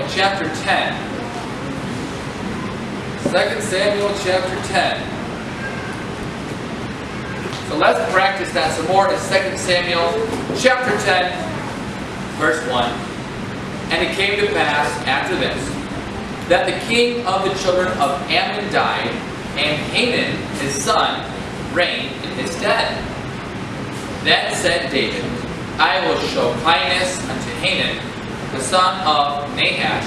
chapter 10. 2 Samuel chapter 10. So let's practice that some more in 2 Samuel chapter 10, verse 1. And it came to pass after this, that the king of the children of Ammon died, and Hanun his son reigned in his stead. Then said David, I will show kindness unto Hanun, the son of Nahash,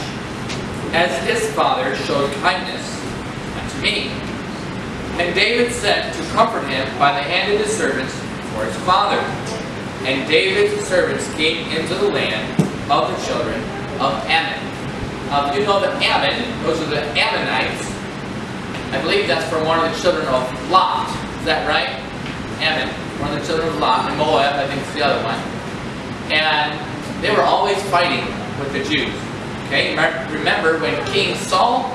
as his father showed kindness unto me. And David sent to comfort him by the hand of his servants for his father. And David's servants came into the land of the children of Ammon. You know that Ammon, those are the Ammonites. I believe that's from one of the children of Lot. Is that right? Ammon, one of the children of Lot. And Moab, I think, is the other one. And they were always fighting with the Jews. Okay, remember when King Saul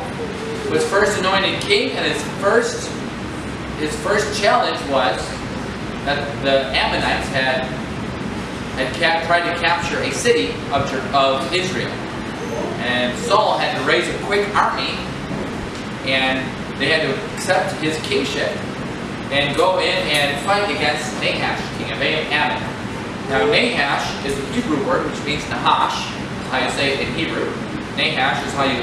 was first anointed king, and his first challenge was that the Ammonites had tried to capture a city of Israel. And Saul had to raise a quick army, and they had to accept his kingship and go in and fight against Nahash, king of Ammon. Now Nahash is a Hebrew word which means Nahash. That's how you say it in Hebrew. Nahash is how you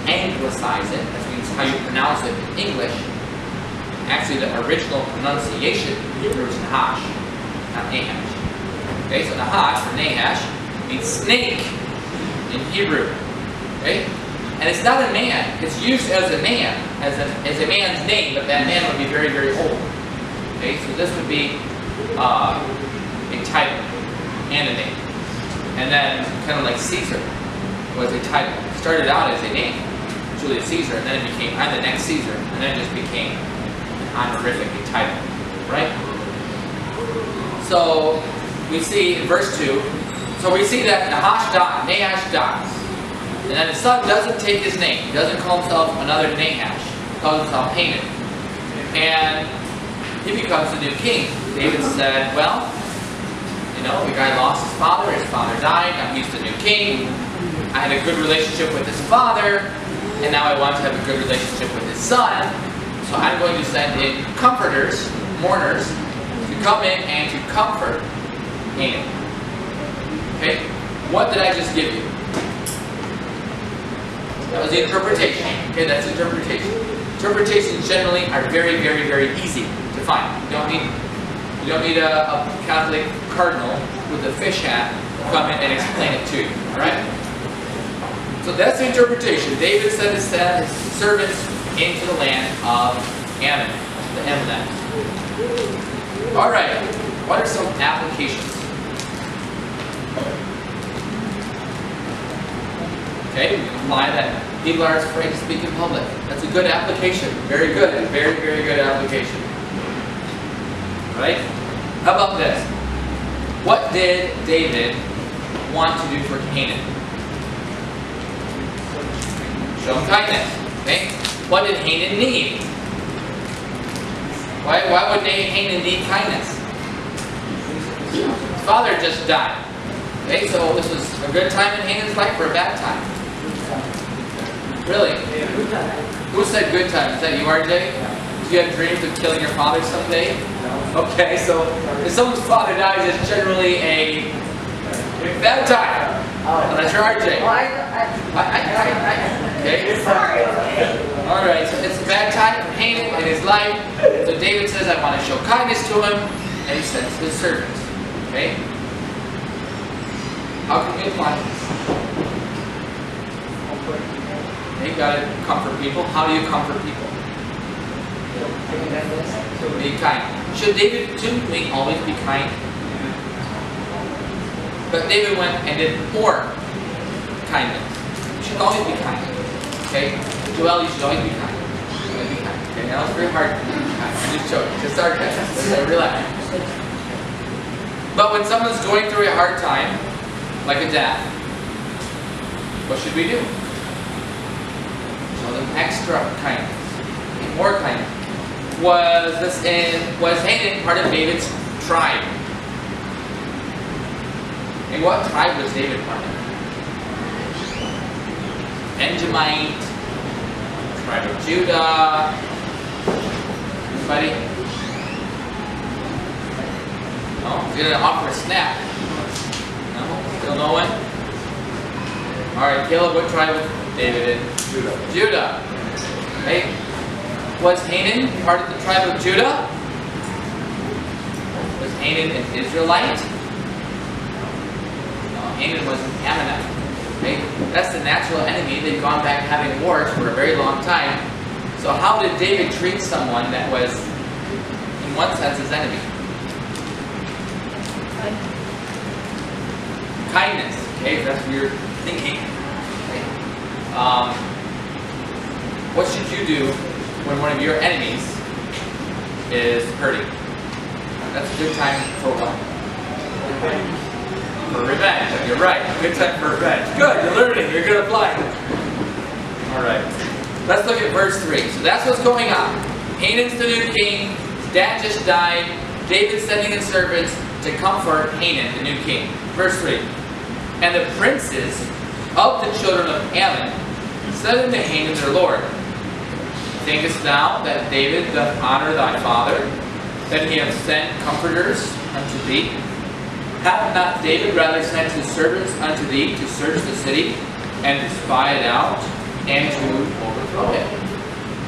anglicize it. That means how you pronounce it in English. Actually, the original pronunciation in Hebrew is Nahash, not Nahash. Okay, so Nahash or Nahash means snake in Hebrew. Okay? And it's not a man. It's used as a man, as a man's name, but that man would be very, very old. Okay, so this would be a title and a name. And then kind of like Caesar was a title. It started out as a name, Julius Caesar, and then it became I'm the next Caesar, and then it just became an honorific, a title. Right? So we see in verse 2, so we see that Nahash dies. And then his son doesn't take his name. He doesn't call himself another Nahash. He calls himself Hanun. And he becomes the new king. David said, well, you know, the guy lost his father died, now he's the new king. I had a good relationship with his father, and now I want to have a good relationship with his son. So I'm going to send in comforters, mourners, to come in and to comfort Hanun. Okay? What did I just give you? That was the interpretation. Okay, that's interpretation. Interpretations generally are very, very, very easy to find. You don't need a Catholic cardinal with a fish hat to come in and explain it to you. Alright? So that's the interpretation. David sent his servants into the land of Ammon, the Ammonites. Alright, what are some applications? Okay, we can apply that people are afraid to speak in public. That's a good application. Very good. Very, very good application. Right? How about this? What did David want to do for Hanun? Show him kindness. Okay? What did Hanun need? Why would Hanun need kindness? His father just died. Okay, so this was a good time in Hanun's life or a bad time? Really? Who said good time? Is that you, RJ? Do you have dreams of killing your father someday? No. Okay, so if someone's father dies, it's generally a bad time. Unless you're RJ. Okay. Sorry. Alright, so it's a bad time for Hanun in his life. So David says, I want to show kindness to him, and he sends his servants. Okay? How can we apply this? You gotta comfort people. How do you comfort people? Be kind. Shouldn't we always be kind? But David went and did more kindness. You should always be kind. Okay? Joel, you should always be kind. Always be kind. Okay, now it's very hard to be kind. I'm just joking. Just sarcasm. So relax. But when someone's going through a hard time, like a death, what should we do? Show them extra kindness. More kindness. Was Hanun part of David's tribe? And what tribe was David part of? Benjamite, tribe of Judah. Anybody? Oh, he's going to offer a snack. No? Still no one? Alright, Caleb, what tribe was David in? Judah. Judah. Okay. Was Hanan part of the tribe of Judah? Was Hanan an Israelite? No, Hanan was an Ammonite. Okay? That's the natural enemy. They've gone back having wars for a very long time. So how did David treat someone that was, in one sense, his enemy? Kindness. Okay, that's what you're thinking. Okay. What should you do when one of your enemies is hurting? That's a good time for what? For revenge. You're right. Good time for revenge. Good. You're learning. You're going to apply it. All right. Let's look at verse 3. So that's what's going on. Hanan's the new king. His dad just died. David's sending his servants to comfort Hanan, the new king. Verse 3. And the princes of the children of Ammon said unto Hanan their lord, Thinkest thou that David doth honor thy father, that he hath sent comforters unto thee? Hath not David rather sent his servants unto thee to search the city, and to spy it out, and to overthrow it?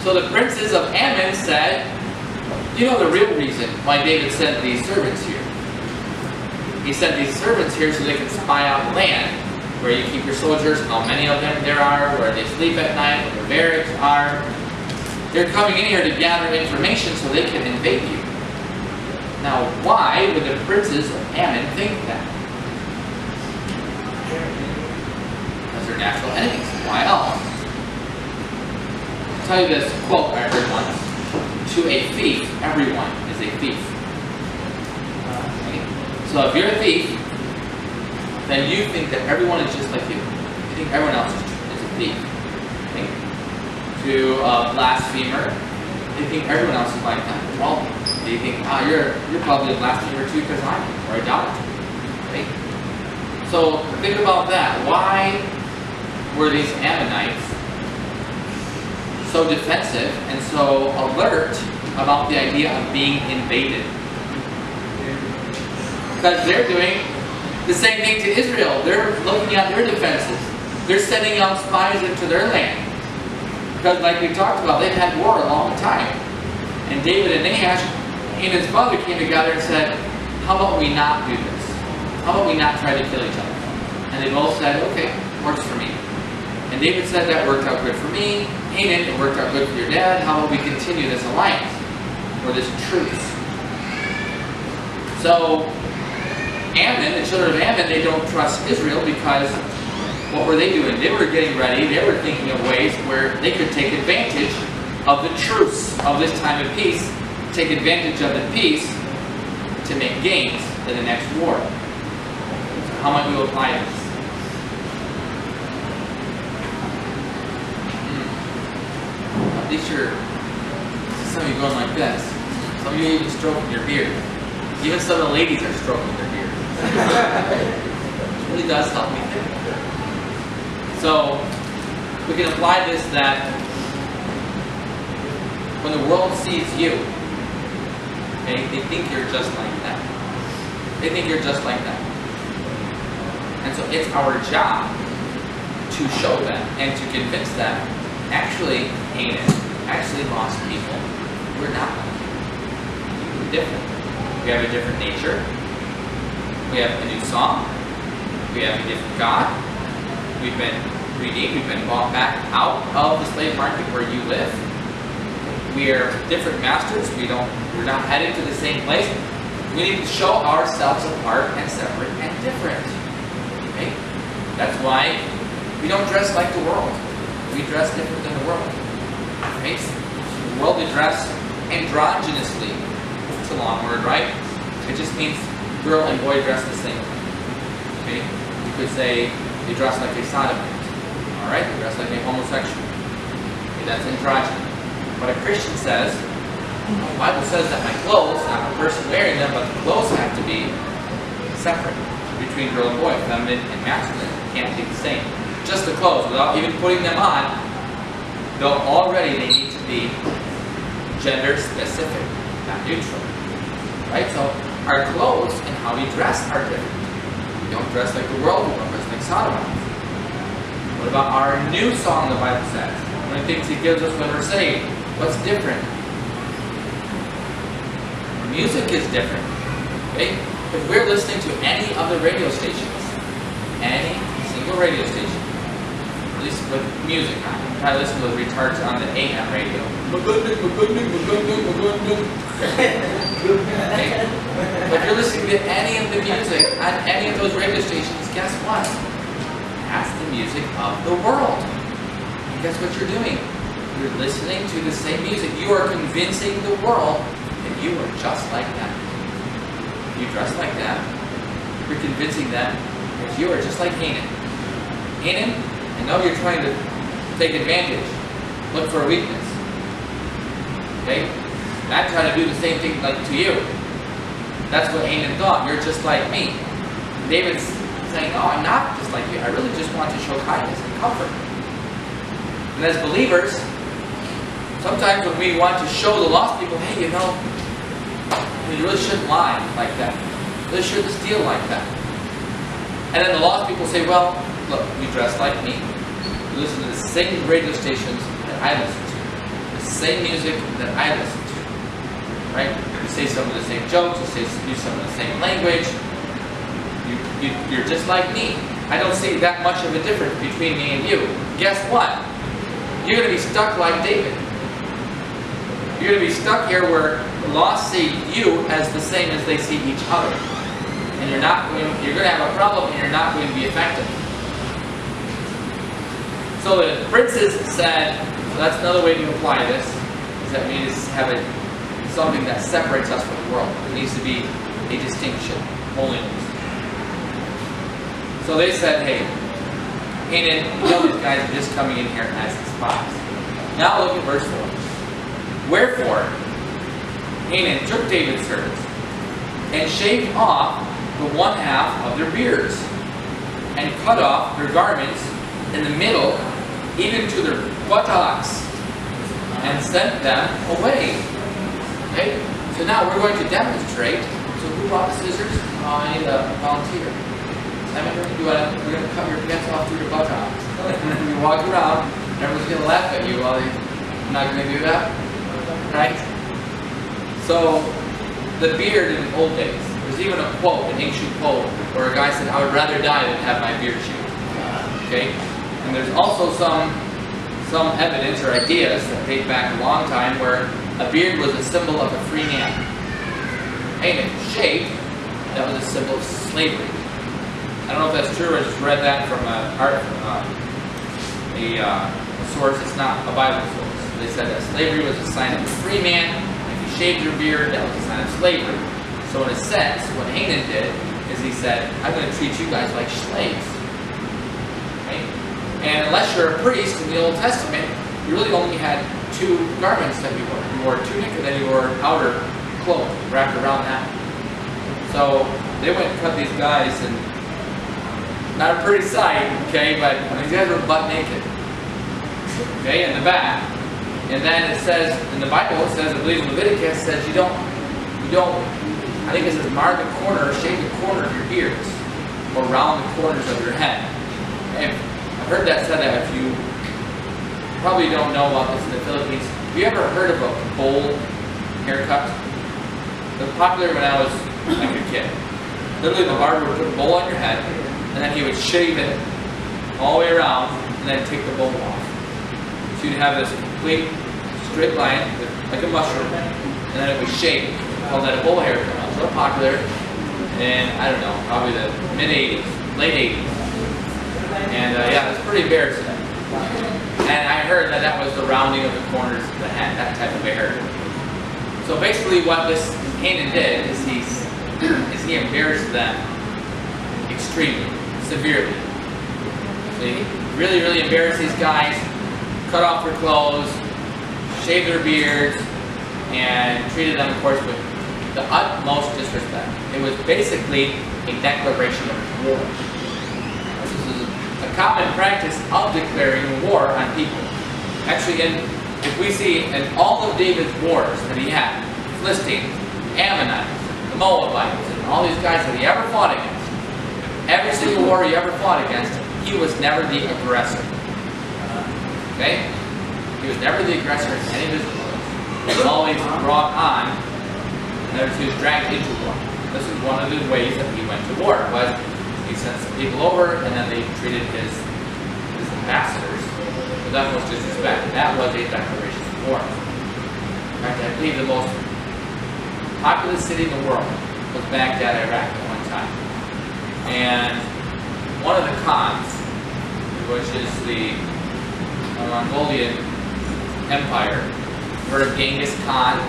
So the princes of Ammon said, you know the real reason why David sent these servants here. He sent these servants here so they can spy out the land, where you keep your soldiers, how many of them there are, where they sleep at night, where the barracks are. They're coming in here to gather information so they can invade you. Now, why would the princes of Ammon think that? Because they're natural enemies. Why else? I'll tell you this quote I heard once. To a thief, everyone is a thief. So if you're a thief, then you think that everyone is just like you. You think everyone else is a thief. Okay? To a blasphemer, they think everyone else is like that. Well, they think, you're probably a blasphemer too because I am, or idolater. Okay? So think about that. Why were these Ammonites so defensive and so alert about the idea of being invaded? Because they're doing the same thing to Israel. They're looking at their defenses. They're sending out spies into their land. Because like we talked about, they've had war a long time. And David and Nahash and his father came together and said, how about we not do this? How about we not try to kill each other? And they both said, okay, works for me. And David said, that worked out good for me. Hanan, it worked out good for your dad. How about we continue this alliance? Or this truce? So Ammon, the children of Ammon, they don't trust Israel because what were they doing? They were getting ready. They were thinking of ways where they could take advantage of the truce of this time of peace, take advantage of the peace to make gains in the next war. So how might we apply this? At least some of you going like this. Some of you even stroking your beard. Even some of the ladies are stroking their beard. It really does help me think. So, we can apply this that when the world sees you, okay, they think you're just like that. They think you're just like that. And so it's our job to show them and to convince them, actually, Hanan, actually lost people. We're not like you. We're different. We have a different nature. We have a new song. We have a different God. We've been redeemed. We've been bought back out of the slave market where you live. We are different masters. We're not headed to the same place. We need to show ourselves apart and separate and different. Okay? That's why we don't dress like the world. We dress different than the world. Okay? The world they dress androgynously. It's a long word, right? It just means girl and boy dress the same. Okay? You could say they dress like a sodomite. Alright? They dress like a homosexual. Okay, that's androgynous. But a Christian says, the Bible says that my clothes, not the person wearing them, but the clothes have to be separate between girl and boy, feminine and masculine. It can't be the same. just the clothes, without even putting them on, though already they need to be gender specific, not neutral. Right? So our clothes and how we dress are different. We don't dress like the world, we don't dress like sodomites. What about our new song, the Bible says? One of the things He gives us when we're saved. What's different? Music is different. Okay? If we're listening to any of the radio stations, any single radio station, at least with music, I'm trying to listen to those retards on the AM radio. Okay? But if you're listening to any of the music on any of those radio stations, guess what? That's the music of the world. And guess what you're doing? You're listening to the same music. You are convincing the world that you are just like them. If you dress like that, you're convincing them that you are just like Hanan. Hanan, I know you're trying to take advantage. Look for a weakness. Okay? And I'm trying to do the same thing like to you. That's what Hanan thought. You're just like me. David's saying, oh, I'm not just like you. I really just want to show kindness and comfort. And as believers, sometimes when we want to show the lost people, hey, you really shouldn't lie like that. You really shouldn't steal like that. And then the lost people say, well, look, you dress like me. You listen to the same radio stations that I listen to. The same music that I listen to. Right? You say some of the same jokes. You use some of the same language. You're just like me. I don't see that much of a difference between me and you. Guess what? You're going to be stuck like David. You're going to be stuck here where the lost see you as the same as they see each other. And you're going to have a problem and you're not going to be effective. So the princes said, so that's another way to apply this, is that we need to have something that separates us from the world. There needs to be a distinction, holiness. So they said, hey, Hanan, these guys are just coming in here as spies. Now look at verse 4. Wherefore, Hanan took David's servants and shaved off the one half of their beards and cut off their garments in the middle, even to their buttocks, and sent them away. Okay? So now we're going to demonstrate. So who brought the scissors? Oh, I need a volunteer. Simon, we're going to cut your pants off through your buttocks. And then you walk around, and everyone's going to laugh at you while you're not going to do that. Right? So, the beard in the old days. There's even a quote, an ancient quote, where a guy said, I would rather die than have my beard shaved. Okay? And there's also some evidence or ideas that date back a long time where a beard was a symbol of a free man. And if shaved, that was a symbol of slavery. I don't know if that's true, I just read that from a source. It's not a Bible source. They said that slavery was a sign of a free man. If you shaved your beard, that was a sign of slavery. So in a sense, what Hanan did is he said, I'm going to treat you guys like slaves. Okay? And unless you're a priest in the Old Testament, you really only had two garments that you wore. You wore a tunic and then you wore outer cloak wrapped around that. So they went and cut these guys, and not a pretty sight, okay, but these guys were butt naked. Okay, in the back. And then it says, in the Bible, it says, I believe in Leviticus, it says you don't, I think it says mar the corner, or shave the corner of your ears, or round the corners of your head. And I've heard that said that if you probably don't know about this in the Philippines. Have you ever heard of a bowl haircut? It was popular when I was like a kid. Literally the barber would put a bowl on your head, and then he would shave it all the way around, and then take the bowl off. So you'd have this complete straight line, like a mushroom, and then it would shave. We called that a bowl haircut. It was so popular in, I don't know, probably the mid-'80s, late 80s. And yeah, it's pretty embarrassing. And I heard that that was the rounding of the corners of the head, that type of a haircut. So basically what this Hanan did is he embarrassed them extremely, severely. So he really, really embarrassed these guys, cut off their clothes, shaved their beards, and treated them, of course, with the utmost disrespect. It was basically a declaration of war. This is a a common practice of declaring war on people. Actually, if we see in all of David's wars that he had, Philistines, Ammonites, the Moabites, and all these guys that he ever fought against, every single war he ever fought against, he was never the aggressor. Okay? He was never the aggressor in any of his wars. He was always brought on, and he was dragged into war. This is one of the ways that he went to war, was he sent some people over, and then they treated his ambassadors with utmost disrespect. That was a declaration of war. In fact, I believe the most populous city in the world was Baghdad, Iraq at one time. And one of the Khans, which is the Mongolian Empire, heard of Genghis Khan,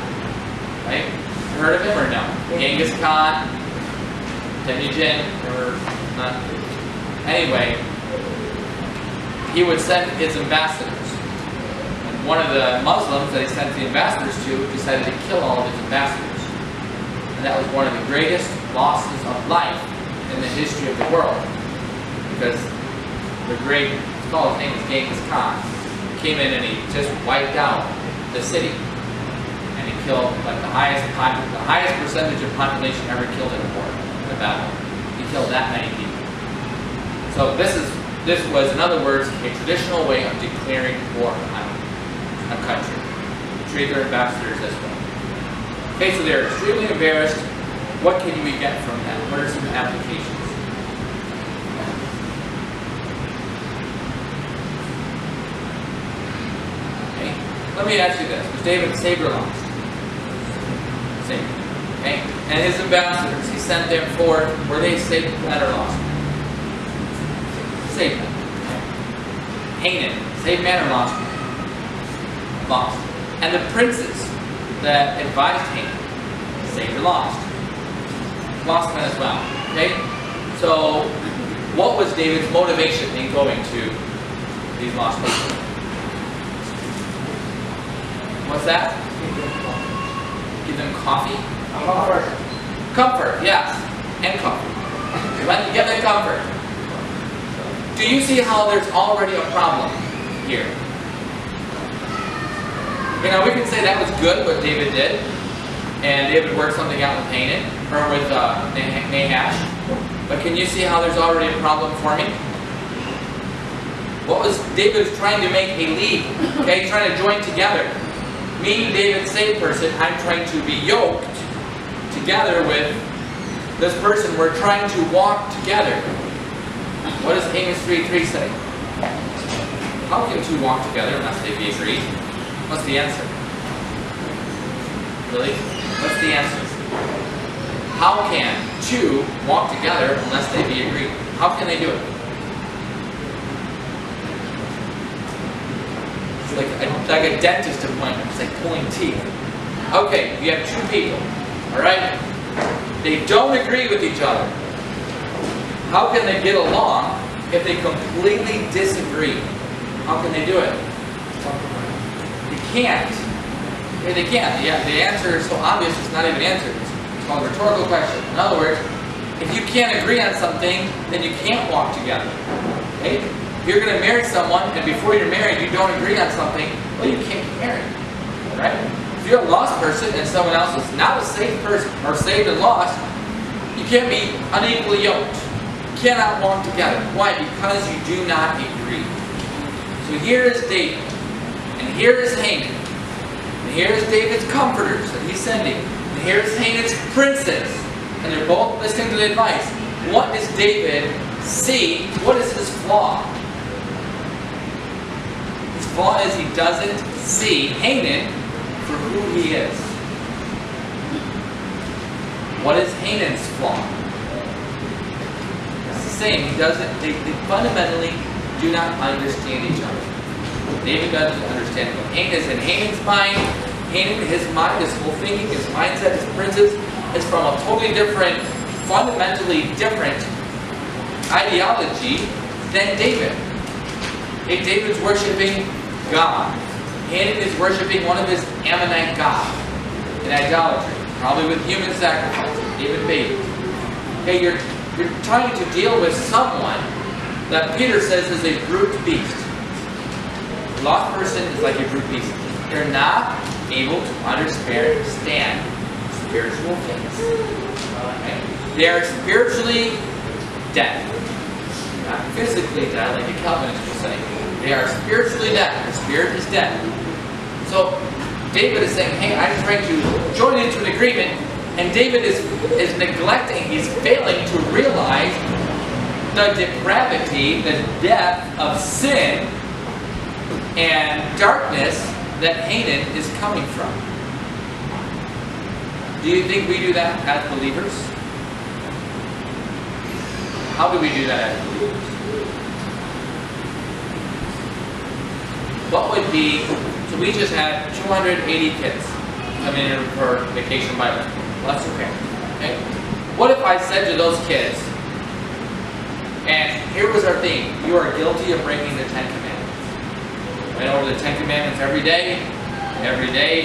right? You heard of him or no? Genghis Khan, Temujin, or not? Anyway, he would send his ambassadors. And one of the Muslims that he sent the ambassadors to decided to kill all of his ambassadors. And that was one of the greatest losses of life in the history of the world. Because the great, his name is Genghis Khan, came in and he just wiped out the city. And he killed like the highest percentage of population ever killed in a war, in a battle. He killed that many people. So this was, in other words, a traditional way of declaring war on a country. Treat their ambassadors this way. Okay, so they're extremely embarrassed. What can we get from that? What are some applications? Okay, let me ask you this. Was David saved or lost? Saved. Okay, and his ambassadors, he sent them forth. Were they saved or lost? Saved them. Hanan, saved man or lost? Lost. And the princes that advised Hanan, saved or lost? Lost men as well. Okay? So, what was David's motivation in going to these lost people? What's that? Give them coffee? Comfort. Comfort, yes. And comfort. You want to get them comfort. Do you see how there's already a problem here? You know, we can say that was good what David did, and David worked something out with Hanan, or with Nahash. But can you see how there's already a problem for me? What was David was trying to make a league, okay, trying to join together. Me, David, same person, I'm trying to be yoked together with this person. We're trying to walk together. What does Amos 3:3 say? How can two walk together unless they be agreed? What's the answer? Really? What's the answer? How can two walk together unless they be agreed? How can they do it? It's like a dentist appointment. It's like pulling teeth. Okay, you have two people. Alright? They don't agree with each other. How can they get along if they completely disagree? How can they do it? They can't. Okay, they can't. The answer is so obvious it's not even answered. It's called a rhetorical question. In other words, if you can't agree on something, then you can't walk together. Okay? If you're going to marry someone, and before you're married you don't agree on something, well, you can't get married. Right? If you're a lost person and someone else is not a saved person, or saved and lost, you can't be unequally yoked. Cannot walk together. Why? Because you do not agree. So here is David, and here is Hanan, and here is David's comforters that he's sending, and here is Hanan's princes, and they're both listening to the advice. What does David see? What is his flaw? His flaw is he doesn't see Hanan for who he is. What is Hanan's flaw? Same. He doesn't. They fundamentally do not understand each other. David doesn't understand what Hanan is in Hanan's mind. Hanan, his mind, his whole thinking, his mindset, his princes, is from a totally different, fundamentally different ideology than David. Okay, David's worshiping God. Hanan is worshiping one of his Ammonite gods in idolatry, probably with human sacrifice, even babies. Okay, you're trying to deal with someone that Peter says is a brute beast. A lost person is like a brute beast. They're not able to understand spiritual things. Okay? They are spiritually dead. Not physically dead, like the Calvinists will say. They are spiritually dead. Their spirit is dead. So David is saying, hey, I'm trying to join into an agreement, and David is neglecting, he's failing to realize the depravity, the depth of sin and darkness that Hanan is coming from. Do you think we do that as believers? How do we do that as believers? What would be, so we just had 280 kids coming in for vacation Bible. Well, that's okay. What if I said to those kids, and here was our theme, you are guilty of breaking the 10 Commandments. Went over the 10 Commandments every day,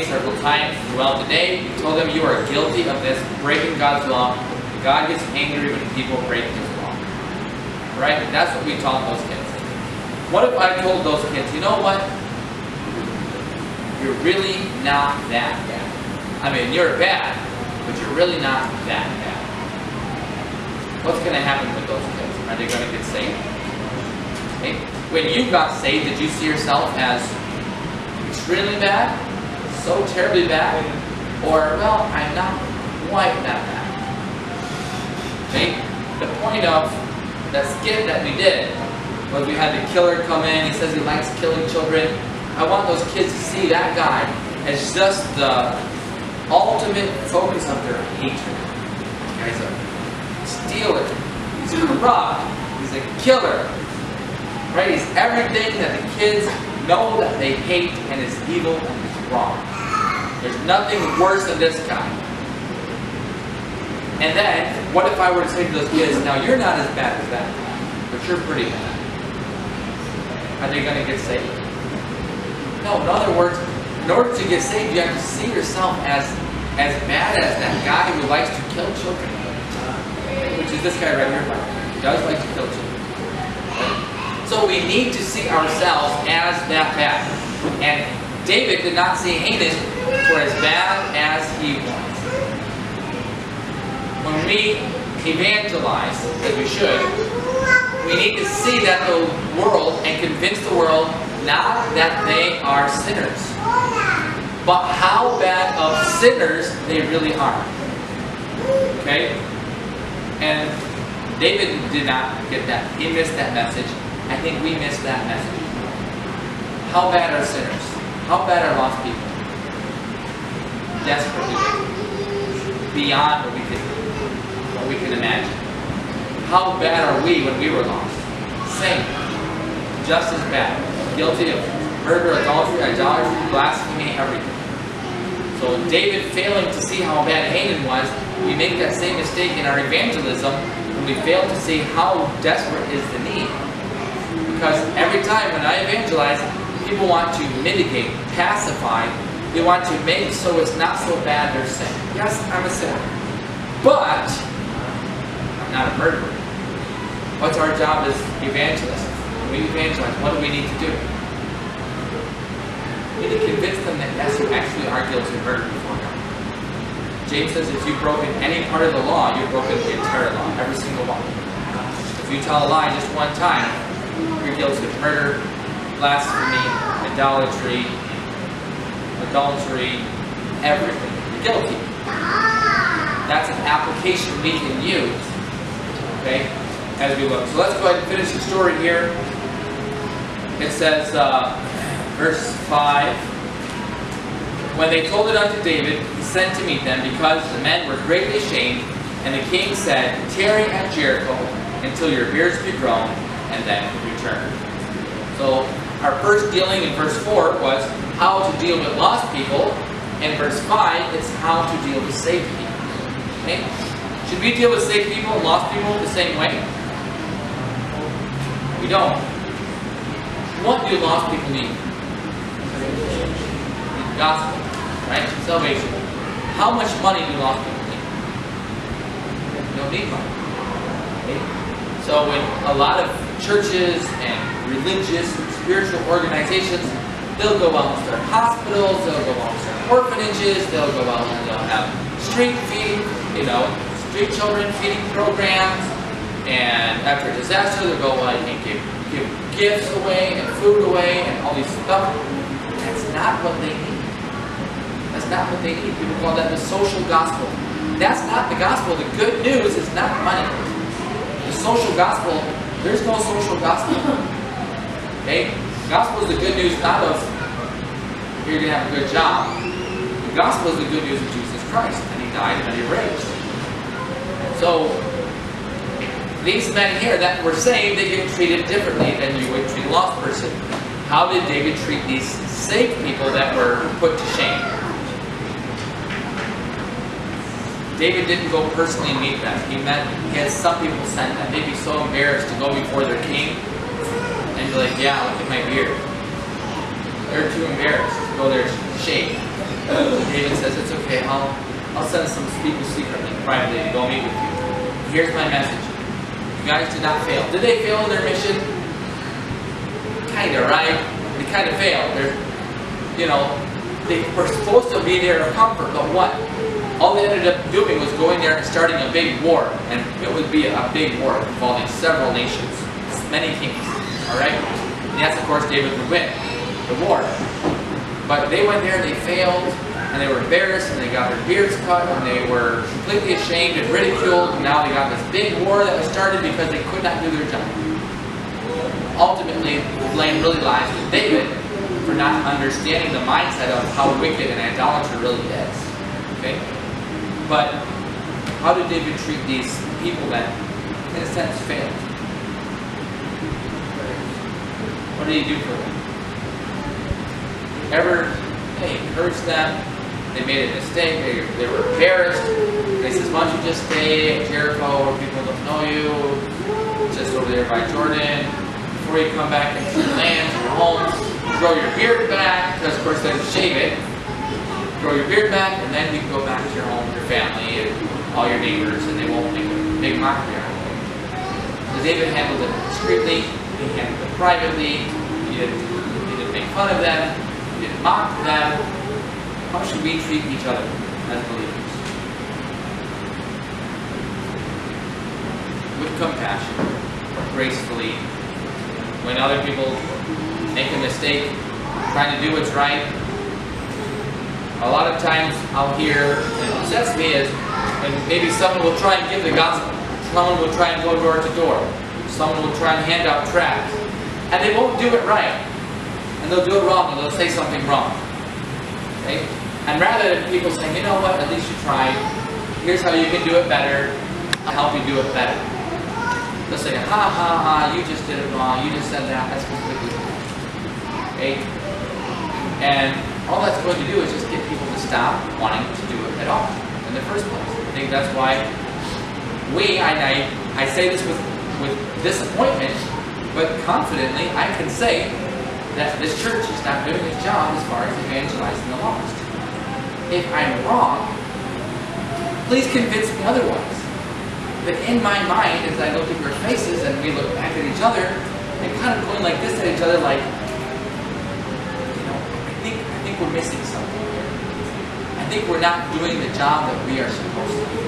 several times throughout the day. We told them you are guilty of this, breaking God's law. God gets angry when people break His law. Right? That's what we taught those kids. What if I told those kids, you know what? You're really not that bad. I mean, you're bad, but you're really not that bad. What's going to happen with those kids? Are they going to get saved? Okay. When you got saved, did you see yourself as extremely bad? So terribly bad? Or, well, I'm not quite that bad. Okay? The point of that skit that we did was we had the killer come in. He says he likes killing children. I want those kids to see that guy as just the ultimate focus of their hatred. The guy's a stealer. He's corrupt. He's a killer. Right? He's everything that the kids know that they hate and is evil and is wrong. There's nothing worse than this guy. And then, what if I were to say to those kids, now you're not as bad as that, but you're pretty bad. Are they going to get saved? No, in other words, in order to get saved, you have to see yourself as bad as that guy who likes to kill children. Which is this guy right here. He does like to kill children. So we need to see ourselves as that bad. And David did not see Hanan for as bad as he was. When we evangelize, as we should, we need to see that the world and convince the world not that they are sinners, but how bad of sinners they really are. Okay? And David did not get that. He missed that message. I think we missed that message. How bad are sinners? How bad are lost people? Desperately beyond what we can imagine. How bad are we when we were lost? Same. Just as bad. Guilty of murder, adultery, blasphemy, everything. So David failing to see how bad Hanan was, we make that same mistake in our evangelism when we fail to see how desperate is the need. Because every time when I evangelize, people want to mitigate, pacify. They want to make so it's not so bad their sin. Yes, I'm a sinner. But I'm not a murderer. What's our job as evangelists? When we evangelize, what do we need to do? We need to convince them that yes, you actually are guilty of murder before God. James says if you've broken any part of the law, you've broken the entire law, every single one. If you tell a lie just one time, you're guilty of murder, blasphemy, idolatry, adultery, everything. You're guilty. That's an application we can use, okay, as we look. So let's go ahead and finish the story here. It says, verse 5, when they told it unto David, he sent to meet them, because the men were greatly ashamed. And the king said, tarry at Jericho until your beards be grown, and then return. So our first dealing in verse 4 was how to deal with lost people. In verse 5, it's how to deal with saved people. Okay? Should we deal with saved people and lost people the same way? We don't. What do lost people need? The gospel, right? Salvation. How much money do lost people need? They don't need money. Okay? So when a lot of churches and religious, spiritual organizations, they'll go out and start hospitals, they'll go out and start orphanages, they'll go out and they'll have street feeding, street children feeding programs, and after a disaster, they'll go out and give gifts away and food away and all these stuff. That's not what they need. That's not what they need. People call that the social gospel. That's not the gospel. The good news is not money. The social gospel, there's no social gospel. Okay? The gospel is the good news not of you're going to have a good job. The gospel is the good news of Jesus Christ. And He died and He raised. So, these men here that were saved, they get treated differently than you would treat a lost person. How did David treat these saved people that were put to shame? David didn't go personally meet them. He had some people sent them. They'd be so embarrassed to go before their king and be like, yeah, look at my beard. They're too embarrassed to go there shame. So David says, it's okay, I'll send some people secretly, privately to go meet with you. Here's my message. You guys did not fail. Did they fail in their mission? Kinda, right? They kind of failed. They were supposed to be there of comfort, but what? All they ended up doing was going there and starting a big war. And it would be a big war involving several nations, many kings. Alright? And yes, of course, David would win the war. But they went there and they failed, and they were embarrassed, and they got their beards cut, and they were completely ashamed and ridiculed, and now they got this big war that was started because they could not do their job. Ultimately, the blame really lies with David for not understanding the mindset of how wicked an idolater really is. Okay? But how did David treat these people that, in a sense, failed? What did he do for them? He encouraged them. They made a mistake. They were embarrassed. And he says, why don't you just stay in Jericho where people don't know you, just over there by Jordan. Before you come back into your land, your homes, grow your beard back, because of course then shave it. Grow your beard back, and then you can go back to your home, your family, and all your neighbors, and they won't make a big mockery out of it. So David handled it discreetly, he handled it privately, he didn't make fun of them, he didn't mock them. How should we treat each other as believers? With compassion, gracefully. When other people make a mistake, trying to do what's right, a lot of times I'll hear, and it upsets me, is when maybe someone will try and give the gospel, someone will try and go door to door, someone will try and hand out tracts, and they won't do it right, and they'll do it wrong, and they'll say something wrong. Okay? And rather than people saying, you know what, at least you tried, here's how you can do it better, I'll help you do it better. They'll say, ha ha ha, you just did it wrong, you just said that, that's completely wrong. Okay? And all that's going to do is just get people to stop wanting to do it at all in the first place. I think that's why I say this with disappointment, but confidently I can say that this church is not doing its job as far as evangelizing the lost. If I'm wrong, please convince me otherwise. But in my mind, as I look at your faces and we look back at each other, and kind of going like this at each other, like, I think we're missing something here. I think we're not doing the job that we are supposed to do.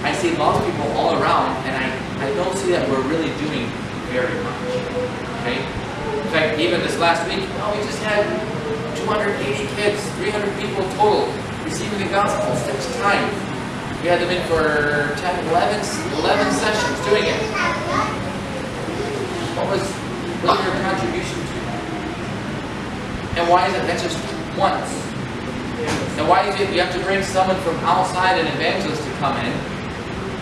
I see lost people all around, and I don't see that we're really doing very much. Okay? In fact, even this last week, we just had 280 kids, 300 people total receiving the gospel 6 times. We had them in for 10, 11 sessions doing it. What was your contribution to that? And why is it that just once? And why is it you have to bring someone from outside, an evangelist, to come in?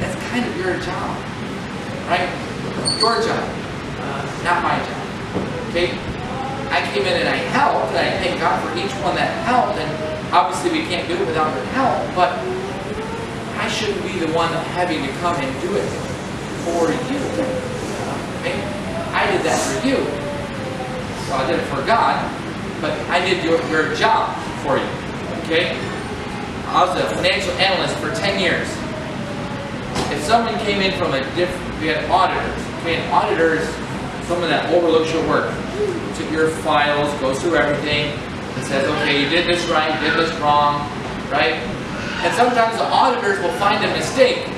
That's kind of your job, right? Your job, not my job. Okay? I came in and I helped, and I thank God for each one that helped, and obviously we can't do it without their help, but I shouldn't be the one having to come and do it for you. Okay? I did that for you. Well, I did it for God, but I did your job for you. Okay? I was a financial analyst for 10 years. If someone came in from a different, we had auditors. We had auditors, someone that overlooks your work, looks at your files, goes through everything, and says, okay, you did this right, you did this wrong, right? And sometimes the auditors will find a mistake.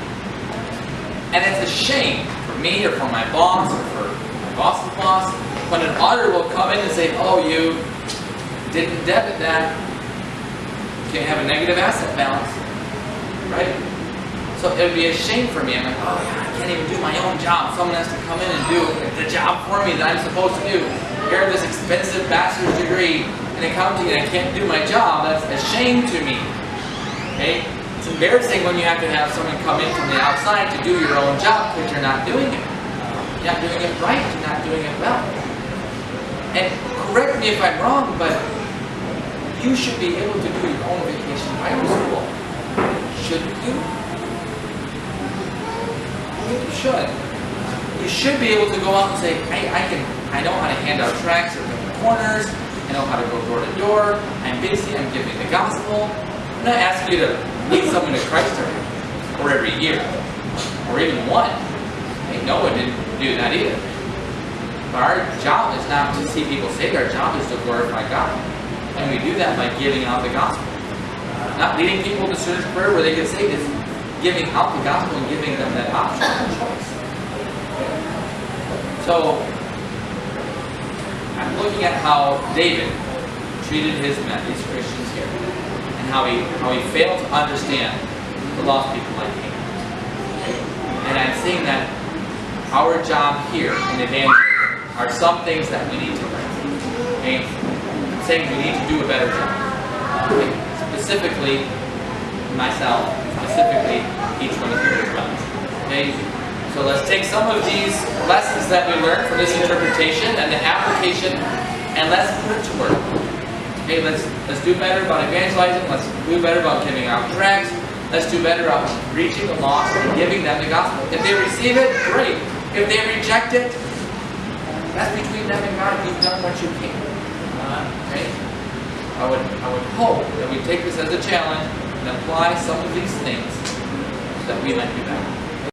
And it's a shame for me or for my boss or for my boss's boss when an auditor will come in and say, oh, you didn't debit that. You can't have a negative asset balance, right? So it would be a shame for me. I'm like, oh yeah, I can't even do my own job. Someone has to come in and do the job for me that I'm supposed to do. Here I have this expensive bachelor's degree in accounting and I can't do my job. That's a shame to me. Okay? It's embarrassing when you have to have someone come in from the outside to do your own job because you're not doing it. You're not doing it right. You're not doing it well. And correct me if I'm wrong, but you should be able to do your own vacation Bible school. Shouldn't you? You should. You should be able to go out and say, I know how to hand out tracts at the corners. I know how to go door to door. I'm busy. I'm giving the gospel. I'm not asking you to lead someone to Christ every year, or even one. Hey, Noah didn't do that either. But our job is not to see people saved. Our job is to glorify God. And we do that by giving out the gospel. Not leading people to sinner's prayer where they get saved. It's giving out the gospel and giving them that option and choice. So, I'm looking at how David treated his men, these Christians here, and how he failed to understand the lost people like him. And I'm saying that our job here in evangelism are some things that we need to learn. Okay? I'm saying we need to do a better job. Okay? Specifically, myself, specifically each one of you as well. Okay? So let's take some of these lessons that we learned from this interpretation and the application, and let's put it to work. Okay, let's do better about evangelizing. Let's do better about giving out tracts. Let's do better about reaching the lost and giving them the gospel. If they receive it, great. If they reject it, that's between them and God. You've done what you can. Okay? I would hope that we take this as a challenge and apply some of these things so that we might be better.